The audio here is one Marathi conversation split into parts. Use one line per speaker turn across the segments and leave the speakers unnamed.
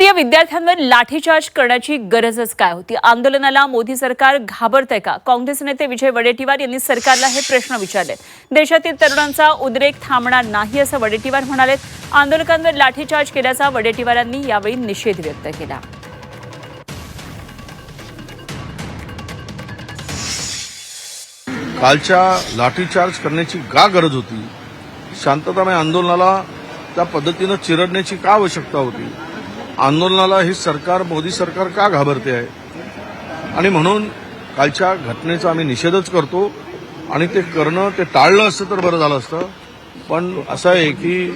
तर या विद्यार्थ्यांवर लाठीचार्ज करण्याची गरजच काय होती? आंदोलनाला मोदी सरकार घाबरतंय का? काँग्रेस नेते विजय वडेट्टीवार यांनी सरकारला हे प्रश्न विचारले। देशातील तरुणांचा उद्रेक थांबणार नाही असं वडेट्टीवार म्हणाले। आंदोलकांवर लाठीचार्ज केल्याचा वडेट्टीवारांनी यावेळी निषेध व्यक्त केला।
कालच्या लाठीचार्ज करण्याची का गरज होती? शांततामय आंदोलनाला त्या पद्धतीनं चिरडण्याची का आवश्यकता होती? आंदोलनाला ही सरकार, मोदी सरकार का घाबरते आहे? आणि म्हणून कालच्या घटनेचा आम्ही निषेधच करतो आणि ते करणं, ते टाळलं असतं तर बरं झालं असतं। पण असं आहे की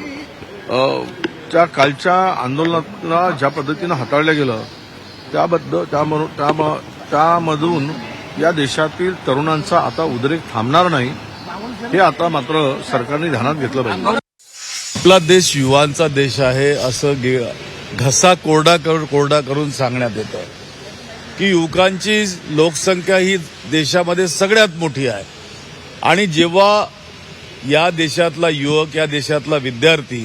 त्या कालच्या आंदोलनाला ज्या पद्धतीनं हाताळलं गेलं त्यामधून या देशातील तरुणांचा आता उद्रेक थांबणार नाही, हे आता मात्र सरकारने ध्यानात घेतलं पाहिजे।
आपला देश युवांचा देश आहे असं घसा कोरडा करून सांगण्यात येतं की युवकांची लोकसंख्या ही देशामध्ये सगळ्यात मोठी आहे आणि जेव्हा या देशातला युवक, या देशातला विद्यार्थी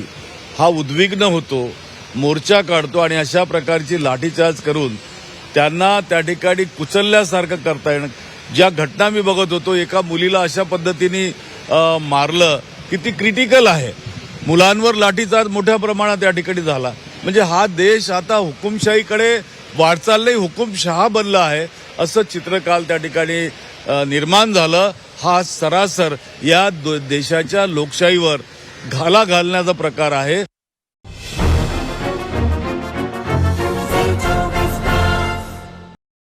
हा उद्विग्न होतो, मोर्चा काढतो आणि अशा प्रकारची लाठीचार्ज करून त्यांना त्या ठिकाणी कुचलल्यासारखं करता येणं, ज्या घटना मी बघत होतो, एका मुलीला अशा पद्धतीने मारलं की ती क्रिटिकल आहे। मुलांवर लाठीचार्ज मोठ्या प्रमाणात या ठिकाणी झाला। म्हणजे हा देश आता हुकुमशाहीकडे वाटचालही हुकुमशहा बनला आहे असं चित्र काल त्या ठिकाणी निर्माण झालं। हा सरासर या देशाच्या लोकशाहीवर घाला घालण्याचा प्रकार आहे।